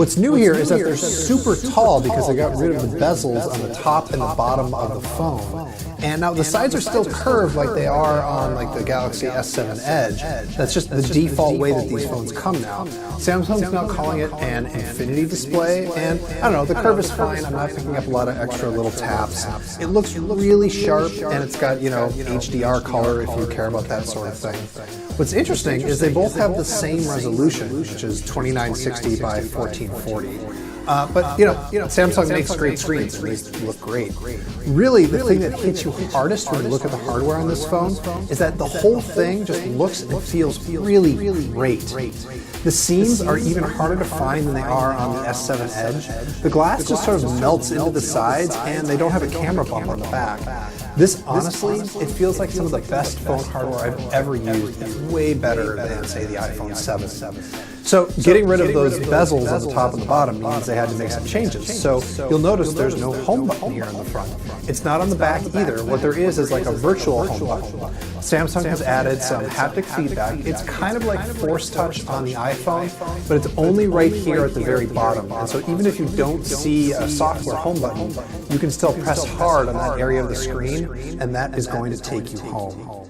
What's new here is that they're super tall because they got rid of the bezels on the top and the bottom of the phone. And now the sides are still curved like they are on like the Galaxy S7 Edge. That's just the default way that these phones come now. Samsung's now calling it an infinity display, and I don't know, the curve is fine. I'm not picking up a lot of extra little taps. It looks really sharp, and it's got, you know, HDR color if you care about that sort of thing. What's interesting is they both have the same resolution, which is 2960 by 1440. But you know, Samsung makes great screens and these look great. Really, the thing that hits you hardest when you look at the hardware on this phone is that the whole thing just looks and feels really great. The seams are even harder to find than they are on the S7 Edge. The glass just sort of melts into the sides, and they don't have a camera bump on the back. This, honestly, it feels like some of the best phone hardware I've ever used. It's way better than, say, the iPhone 7. So getting rid of those bezels on the top and the bottom means they had to make some changes. So you'll notice there's no home button here on the front. It's not on the back either. What there is like a virtual home button. Samsung has added some haptic feedback. It's kind of like Force Touch on the iPhone, but it's only right here at the very bottom. And so even if you don't see a software home button, you can still press hard on that area of the screen, and that is going to take you home.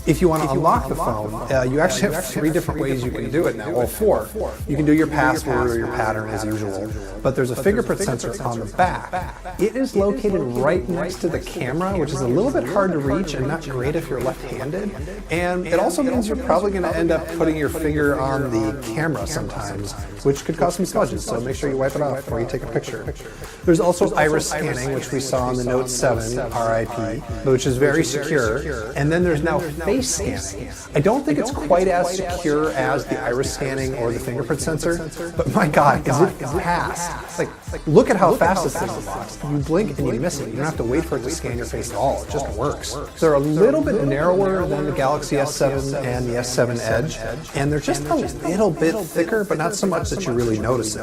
If you want to unlock the phone, you actually have 3 different ways you can do it now. Well, 4. You can do your password or your pattern as usual, but there's a fingerprint sensor on the back. It is located right next to the camera, which is a little bit hard to reach and not great if you're left-handed. And it also means you're probably going to end up putting your finger on the camera sometimes, which could cause some smudges, so make sure you wipe it off before you take a picture. There's also iris scanning, which we saw on the Note 7 RIP, which is very secure. And then there's now face scanning. I don't think it's quite as secure as the iris scanning or the fingerprint sensor, but my God, is it fast? Like, look at how fast this thing unlocks. You blink and you miss it. You don't have to wait for it to scan your face at all. It just works. They're a little bit narrower than the Galaxy S7 and the S7 Edge, and they're just a little bit thicker, but not so much that you really notice it.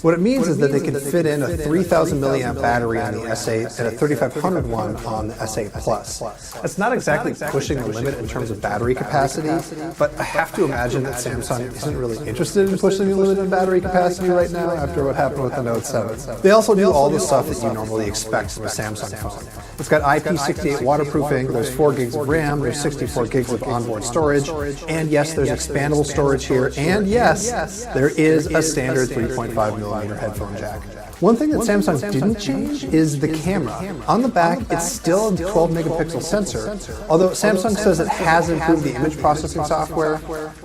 What it means is that they can fit in a 3,000 milliamp battery on the S8 and a 3,500 one on the S8 Plus. That's not exactly pushing the limit in terms of battery capacity, but I have to imagine that Samsung isn't really interested in pushing the limit in battery capacity right now after what happened with the Note 7. They also do all the stuff that you normally expect from a Samsung phone. It's got IP68 waterproofing, there's 4 gigs of RAM, there's 64 gigs of onboard storage, and yes, there's expandable storage here, and yes, there is a standard 3.5mm headphone jack. One thing that Samsung didn't change is the camera. On the back, it's still a 12 megapixel sensor, although Samsung says it has improved the image processing software.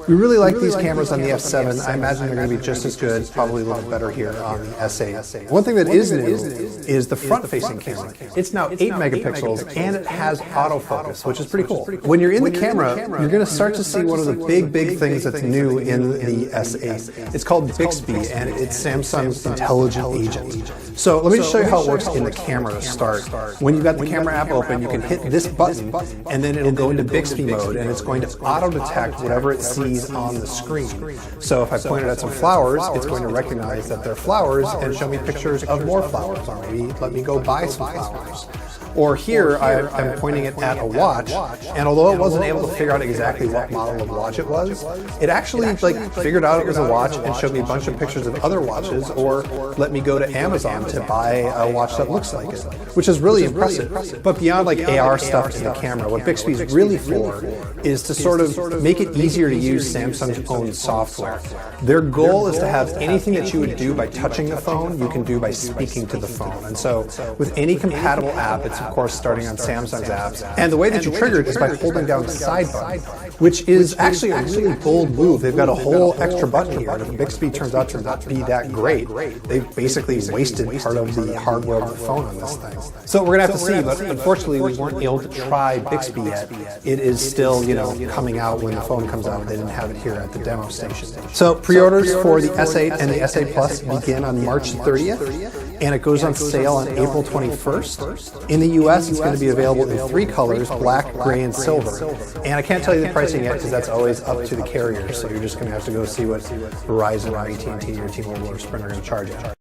We really like these cameras on the S7. I imagine they're going to be just as good, probably a little better here on the S8. One thing that is new is the front-facing camera. It's now 8 megapixels, and it has autofocus, which is pretty cool. When you're in the camera, you're going to start to see one of the big things that's new in the S8. It's called Bixby, and it's Samsung's intelligent agent. So let me just show you how it works in the camera to start. When you've got the camera app open, you can hit this button, and then it'll go into Bixby mode, and it's going to auto-detect whatever it sees on the screen. So if I pointed at some flowers, it's going to recognize that they're flowers and show me pictures of more flowers, or maybe let me go buy some flowers. Or here, I'm pointing it at a watch, and although it wasn't able to figure out exactly what model of watch it was, it actually figured out it was a watch and showed me a bunch of pictures of other watches, or let me go to Amazon to buy a watch that looks like it, which is really impressive. But beyond like AR stuff in the camera, what Bixby is really for is to sort of make it easier to use Samsung's own software. Their goal is to have anything that you would do by touching the phone, you can do by speaking to the phone. And so with any compatible app, it's of course starting on Samsung's apps. And the way that you trigger it is by holding down the side button, which is actually a really bold move. They've got a whole extra button here, and if Bixby turns out to not be that great, they've basically wasted part of the hardware of the phone on this thing. So we're gonna have to see, but unfortunately we weren't able to try Bixby yet. It is still, coming out when the phone comes out. They didn't have it here at the demo station. So pre-orders for the S8 and the S8 Plus begin on March 30th, and it goes on sale on April 21st. In the US, it's going to be available in 3 colors, black, gray, and silver. And I can't tell you the pricing yet because that's always up to the carrier, so you're just going to have to go see what Verizon or AT&T or T-Mobile or Sprint are going to charge you.